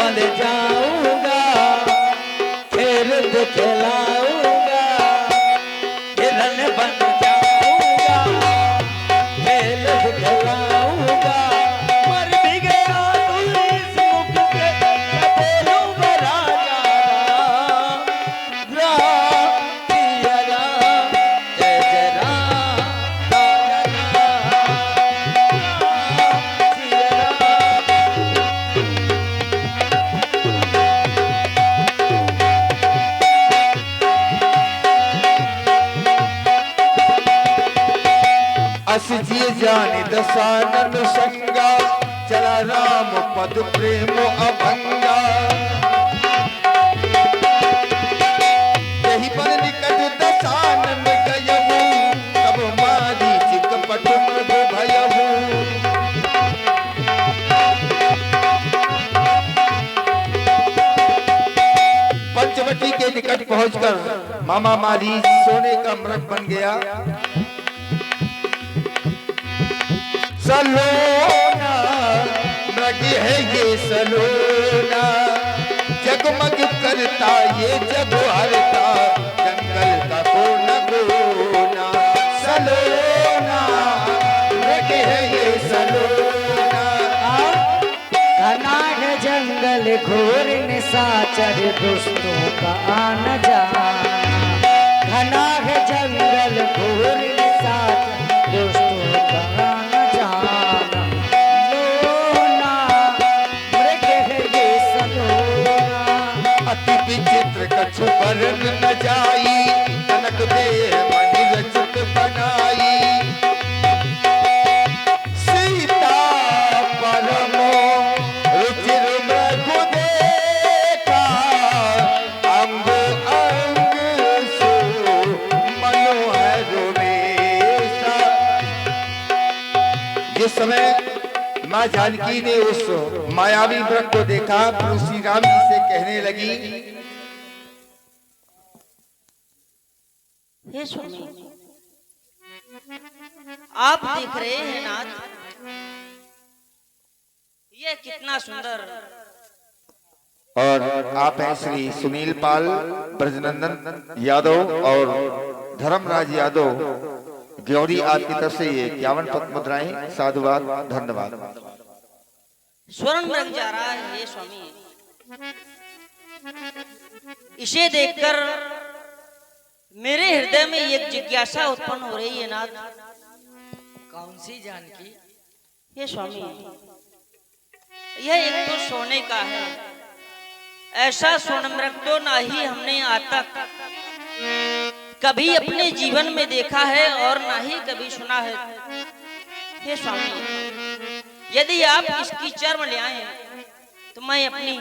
बन जाऊंगा, खेल दिखलाऊंगा, हिरन बन जाऊंगा, खेल दिखलाऊंगा। मर भी गया तो इस मुख के बोलूंगा राजा राम सिया राम, जय जय राम राजा राम सिया राम। अस जिय जानि दसानन संगा, चला राम पद प्रेम अभंगा। यही पर निकट दसानन गयहु, तब मारीच कपट मृग भयहु। पंचवटी के निकट पहुंचकर मामा मारीच सोने का मृग बन गया। सलोना मृग है ये सलोना, जगमग करता ये जग हरता, जंगल का कोना कोना। सलोना मृग है ये सलोना, घना है जंगल घोर निशाचर दुष्टों का आना जाना। घना है जंगल घोर निशाचर दुष्टों का आना जाना। लोना मृग है ये सलोना, अति विचित्र कछु वर्ण न जाई, कनक दे मणि रचित बनाई। सीता परमो रुचिर मृगु देखा, अंग अंग सो मनोहर वेशा। जिस समय माँ जानकी ने उस मायावी वृक्ष को देखा, तो श्री राम जी से कहने लगी, हे स्वामी, आप देख रहे हैं नाथ, ये कितना सुंदर। और आप हैं श्री सुनील पाल ब्रजनंदन यादव और धर्मराज यादव गौरी आपकी तरफ से ये 51 पद मुद्राएं। साधुवाद, धन्यवाद। स्वर्ण मृग जा रहा है हे स्वामी, इसे देखकर मेरे हृदय में एक जिज्ञासा उत्पन्न हो रही है नाथ। कौन सी जानकी? हे स्वामी, यह एक तो सोने का है, ऐसा स्वर्ण मृग तो ना ही हमने आज तक कभी अपने जीवन में देखा है और ना ही कभी सुना है। हे स्वामी, यदि आप इसकी चर्म ले आए तो मैं अपनी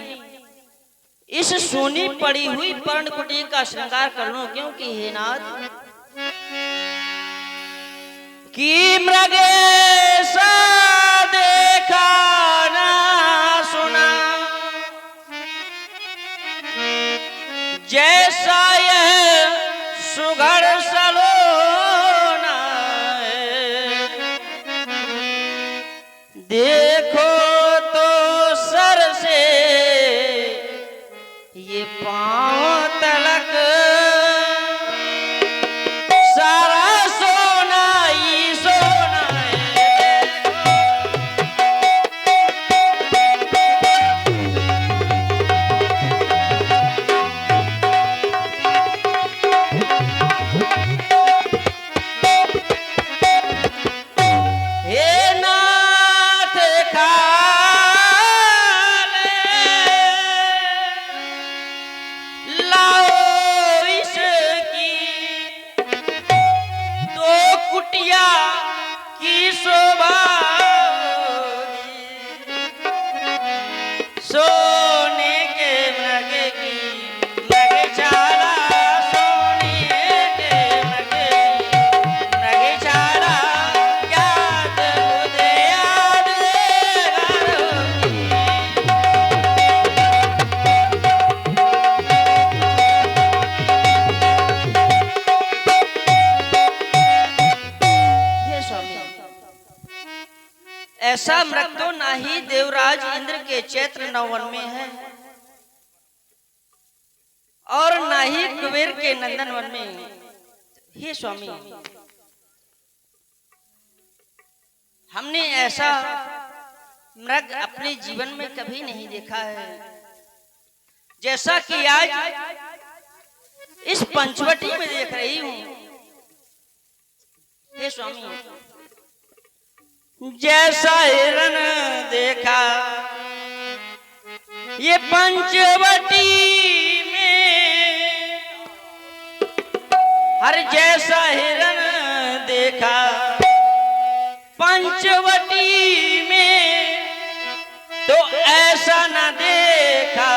इस सोनी पड़ी हुई पर्णकुटी का श्रृंगार कर लूं, क्योंकि हे नाथ कि मृगे सा देखा ना सुना, जैसा यह सुघड़ सलोना है। देखो तो सर से ये पांव तलक सारा सोना ही सोना है। हे नाथ लाओ इसकी तो कुटिया की शोभा, सोने के मृग की मृग छाला, सोने के मृग की मृग छाला, याद मुझे याद करोगी। ऐसा मृग तो ना ही देवराज इंद्र के चैत्र नौवन में है और ना ही कुबेर के नंदन वन में। हे स्वामी, हमने ऐसा मृग अपने जीवन में कभी नहीं देखा है जैसा कि आज इस पंचवटी में देख रही हूं। हे स्वामी, जैसा हिरण देखा ये पंचवटी में, हर जैसा हिरण देखा पंचवटी में, तो ऐसा न देखा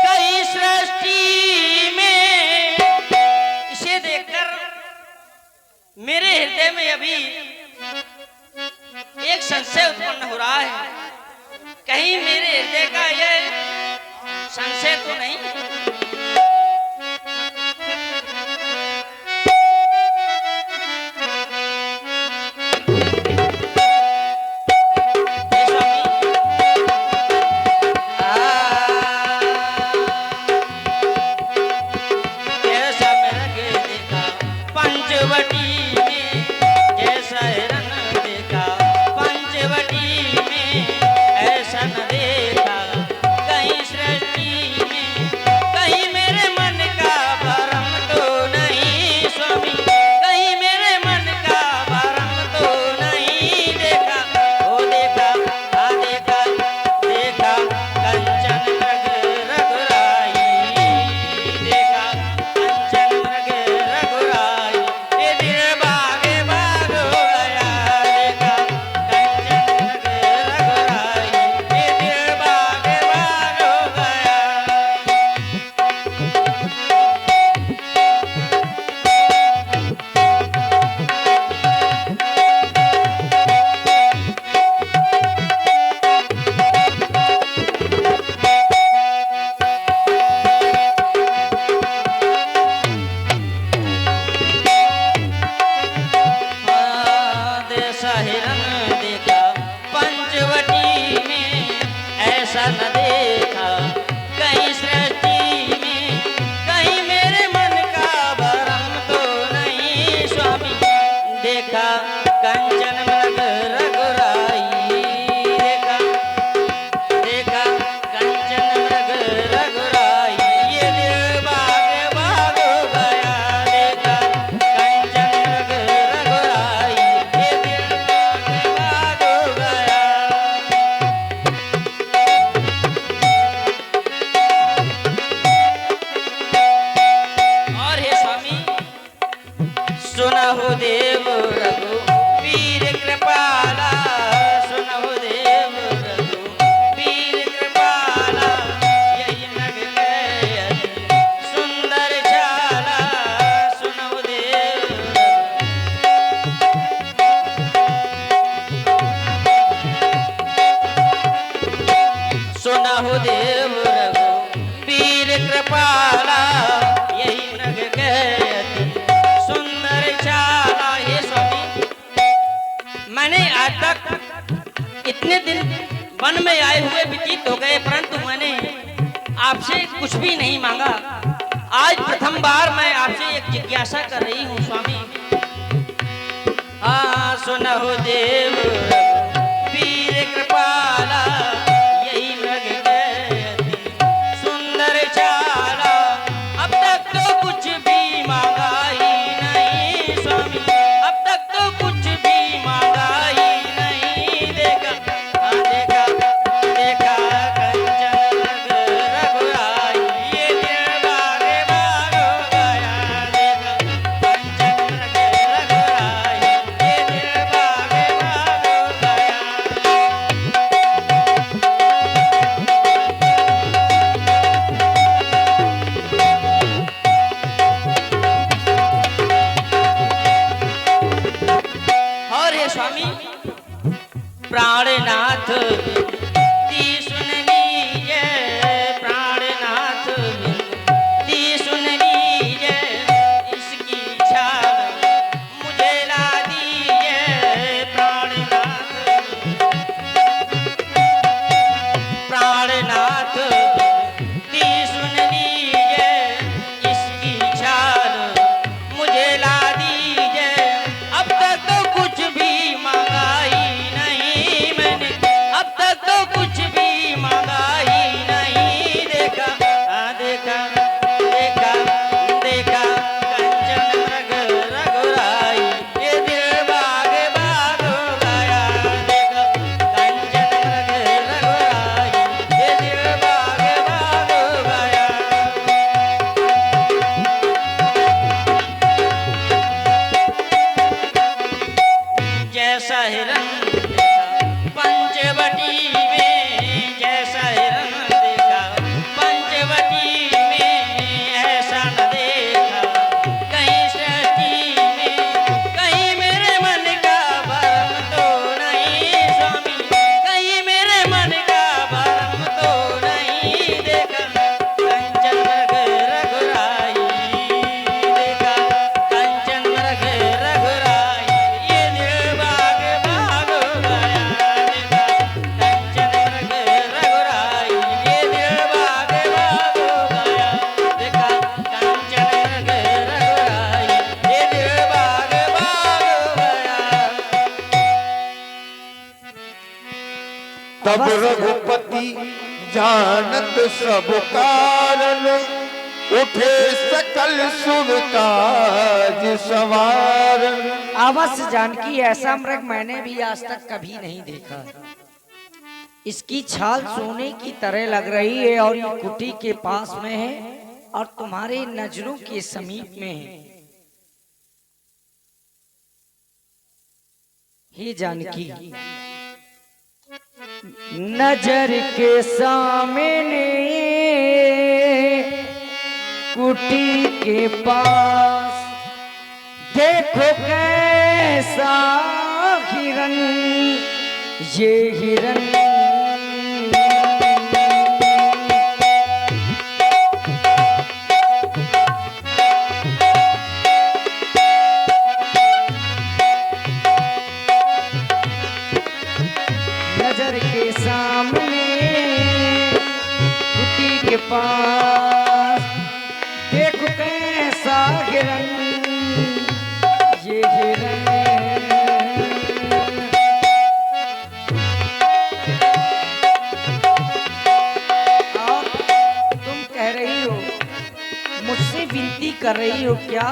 कई सृष्टि में। इसे देखकर मेरे हृदय में अभी एक संशय उत्पन्न हो रहा है, कहीं मेरे हृदय का यह संशय तो नहीं। इतने दिन वन में आए हुए व्यतीत हो गए, परंतु मैंने आपसे कुछ भी नहीं मांगा। आज प्रथम बार मैं आपसे एक जिज्ञासा कर रही हूँ स्वामी। हाँ सुनहु देव वीर कृपाला, यही मृग गति सुंदर चाला। अब तक तो कुछ भी मांगा ही नहीं स्वामी, अब तक तो कुछ भी मांगा ही नहीं। देखा हाँ देखा देखा कंचन मृग रघुराई, ये दिल भागे भाग हो गया। देखा कंचन मृग रघुराई, ये दिल भागे भाग हो गया। अब अवश्य। रघुपति जानत सब कारण, उठे सकल शुभ काज सवार। अवश्य जानकी, ऐसा मृग मैंने भी आज तक कभी नहीं देखा। इसकी छाल सोने की तरह लग रही है और ये कुटी के पास में है और तुम्हारे नजरों के समीप में है। हे जानकी, नजर के सामने कुटी के पास देखो कैसा हिरन, ये हिरन नजर के सामने कुटी के पास देखो कैसा हिरन, ये हिरन। और तुम कह रही हो, मुझसे विनती कर रही हो क्या?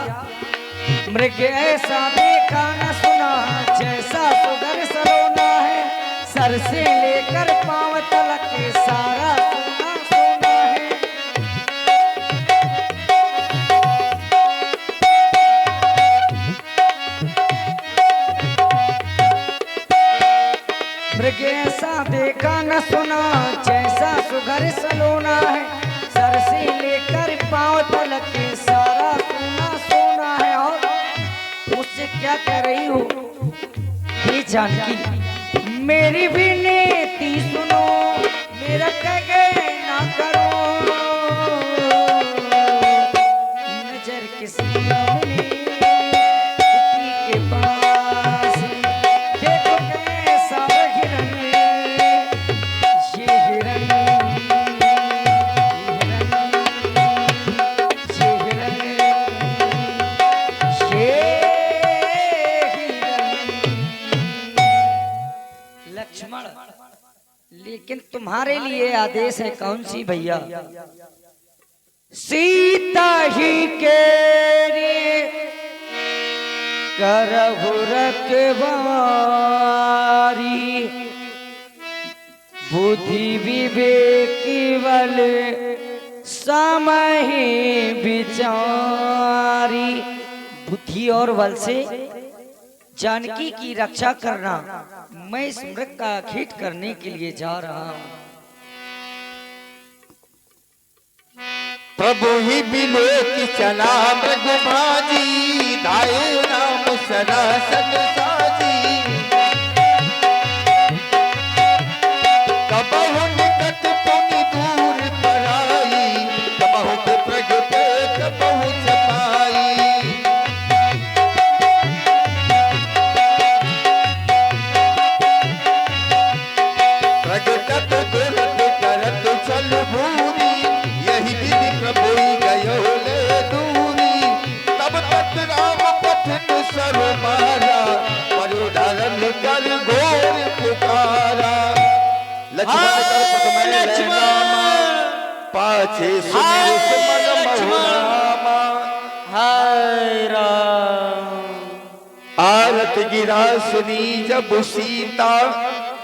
मृग ऐसा देखा न सुना, जैसा सुगर सलोना है, सर से लेकर पांव तलक सारा सोना सोना है। मृग ऐसा देखा न सुना, जैसा सुघर सलोना है, सर से लेकर पांव तलक सारा सोना सोना है। और मुझसे क्या कह रही हो? हे जानकी, मेरी विनती सुनो, मेरा कहना करो। नजर के सामने कुटी के पास देखो कैसा हिरन, ये हिरन, ये हिरन, ये हिरन। लक्ष्मण, लेकिन तुम्हारे लिए आदेश है। कौन सी भैया? सीता ही के रे करहु रखवारी, बुद्धि विवेक बल समय विचारी। बुद्धि और बल से जानकी की रक्षा करना, मैं इस मृग का खेत करने के लिए जा रहा हूँ। प्रभु ही बिलो की चला मृग भाजी, दाए नाम सरासन साजी। कबहु निकट पुनि दूर पराई, कबहु प्रगट कबहु छपाई। प्रगटत दुर्ग करत चल भूरी, यही विधि प्रभु गयो ले दूरी। तब तक राम कठिन सर मारा, परुधारन कर घोर पुकारा। लक्ष्मण कर प्रथम लक्ष्मण, पाछे सुमिर सुमन महुरामा। हाय राम। आरत गिरा सुनी जब सीता,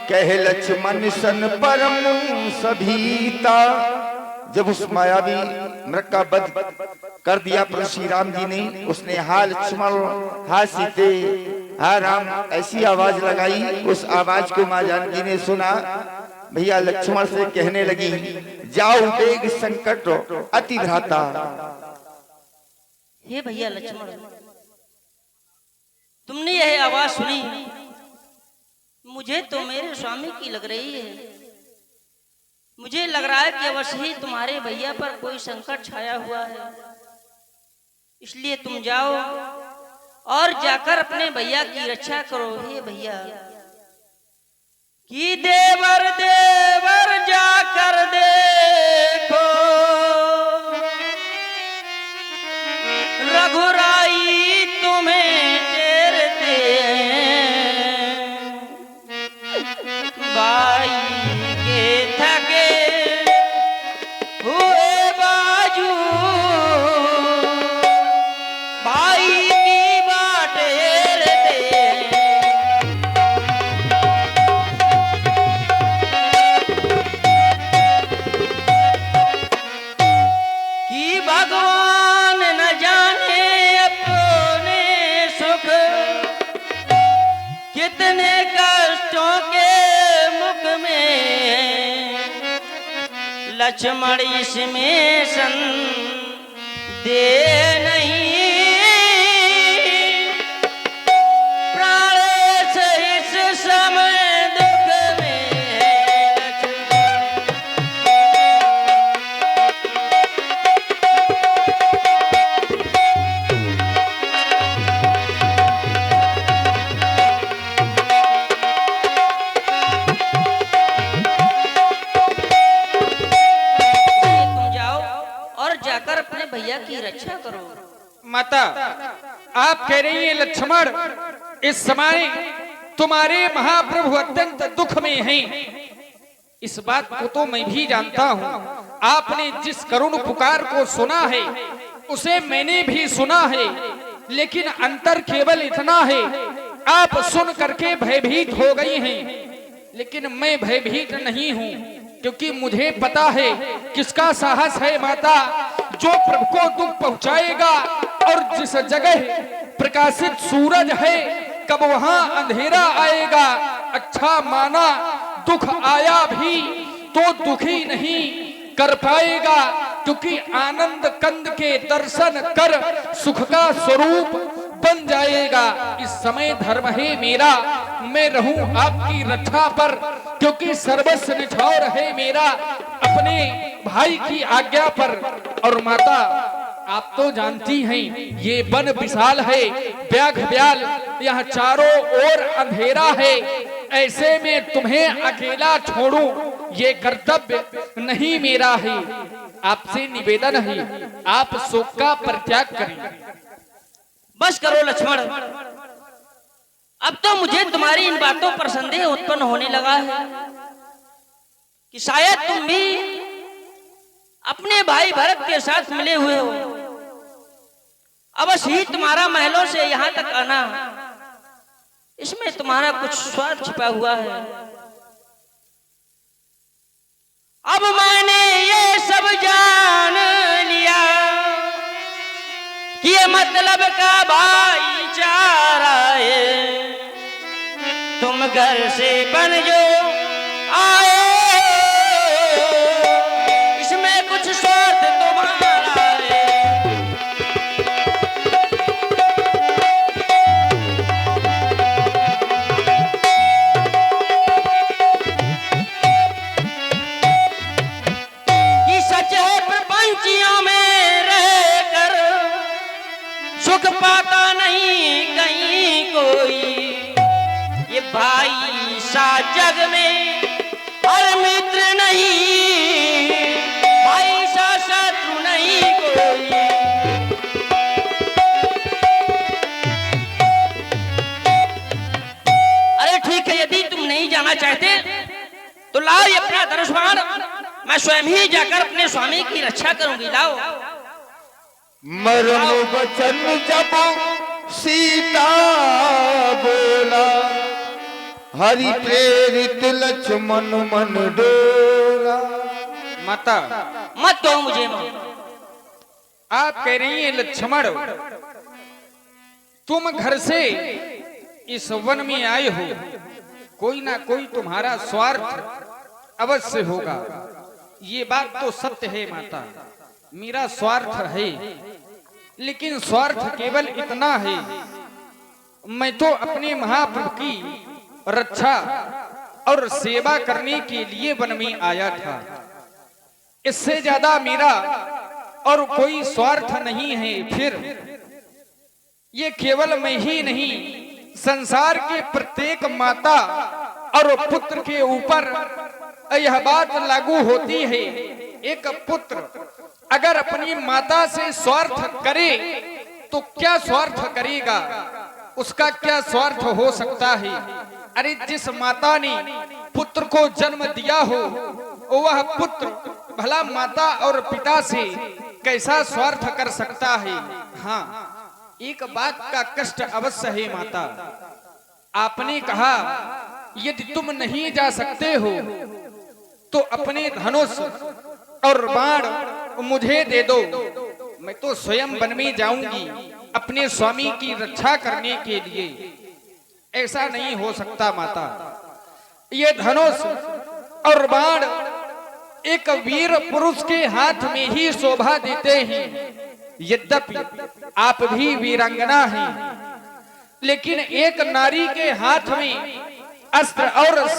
कह लक्ष्मण सन परम सभीता। जब उस मायावी मृग का वध कर दिया प्रभु श्री राम जी ने, उसने हा लक्ष्मण हा सीते हा राम ऐसी आवाज लगाई। उस आवाज को मां जानकी ने सुना। भैया लक्ष्मण से कहने लगी, जाओ बेग संकट अति भ्राता। हे भैया लक्ष्मण, तुमने यह आवाज सुनी, मुझे तो मेरे स्वामी की लग रही है। मुझे लग रहा है कि अवश्य ही तुम्हारे भैया पर कोई संकट छाया हुआ है। इसलिए तुम जाओ और जाकर अपने भैया की रक्षा करो। हे भैया, कि देवर देवर जाकर देखो, रघुराई तुम्हें टेरते भाई लक्ष्मण इसमें संदेह नहीं, प्राण से इस समय दुख में है जाकर अपने भैया की रक्षा करो। माता, आप कह रही हैं लक्ष्मण इस समय तुम्हारे महाप्रभु अत्यंत दुख में हैं। इस बात को तो मैं भी जानता हूँ। आपने जिस करुण पुकार को सुना है उसे मैंने भी सुना है, लेकिन अंतर केवल इतना है, आप सुन करके भयभीत हो गई हैं, लेकिन मैं भयभीत नहीं हूँ, क्योंकि मुझे पता है किसका साहस है माता, जो प्रभु को दुख पहुंचाएगा। और जिस जगह प्रकाशित सूरज है कब वहां अंधेरा आएगा। अच्छा माना दुख आया भी तो दुखी नहीं कर पाएगा, क्योंकि आनंद कंद के दर्शन कर सुख का स्वरूप बन जाएगा। इस समय धर्म है मेरा, मैं रहूं आपकी रक्षा पर, क्योंकि सर्वस्व निछावर है मेरा अपने भाई की आज्ञा पर। और माता, आप तो जानती हैं ये वन विशाल है, व्याघ व्याल, यहाँ चारों ओर अंधेरा है। ऐसे में तुम्हें अकेला छोड़ूं ये कर्तव्य नहीं मेरा है। आपसे निवेदन है आप शोक का परित्याग करें। बस करो लक्ष्मण, अब तो मुझे तुम्हारी इन बातों पर संदेह उत्पन्न होने लगा है कि शायद तुम भी अपने भाई भरत के साथ मिले हुए हो। अवश्य ही तुम्हारा महलों से यहां तक आना, इसमें तुम्हारा कुछ स्वार्थ छिपा हुआ है। अब मैंने ये सब जान लिया कि ये मतलब का भाईचारा है, तुम घर से बन जो आए, इसमें कुछ स्वार्थ तुम्हारा है। कि सच है प्रपंचियों में रहकर सुख पाता नहीं कहीं कोई, ये भाई सा जग में हर मित्र नहीं, भाई सा शत्रु नहीं कोई। अरे ठीक है, यदि तुम नहीं जाना चाहते तो लाओ ये अपना धनुष बाण, मैं स्वयं ही जाकर अपने स्वामी की रक्षा करूंगी। लाओ। मरम वचन जब सीता बोला, हरि प्रेरित लक्ष्मण मन डोला। माता, मत दो मुझे मां। आप कह रही हैं लक्ष्मण तुम घर से इस वन में आए हो, कोई ना कोई तुम्हारा स्वार्थ अवश्य होगा। ये बात तो सत्य है माता, मेरा स्वार्थ है, लेकिन स्वार्थ केवल इतना है, मैं तो अपने महाप्रभु की रक्षा और सेवा करने के लिए वन में आया था। इससे ज्यादा मेरा और कोई स्वार्थ नहीं है। फिर ये केवल मैं ही नहीं, संसार के प्रत्येक माता और पुत्र के ऊपर यह बात लागू होती है। एक पुत्र अगर अपनी माता से स्वार्थ करे तो क्या स्वार्थ करेगा, उसका क्या स्वार्थ हो सकता है। अरे जिस माता ने पुत्र को जन्म दिया हो वह पुत्र भला माता और पिता से कैसा स्वार्थ कर सकता है। हाँ, एक बात का कष्ट अवश्य है माता, आपने कहा यदि तुम नहीं जा सकते हो तो अपने धनुष और बाण मुझे दे दो, मैं तो स्वयं वन में जाऊंगी अपने स्वामी की रक्षा करने के लिए। ऐसा नहीं हो सकता माता, ये धनुष और बाण एक वीर पुरुष के हाथ में ही शोभा देते हैं। यद्यपि आप भी वीरांगना हैं, लेकिन एक नारी के हाथ में अस्त्र और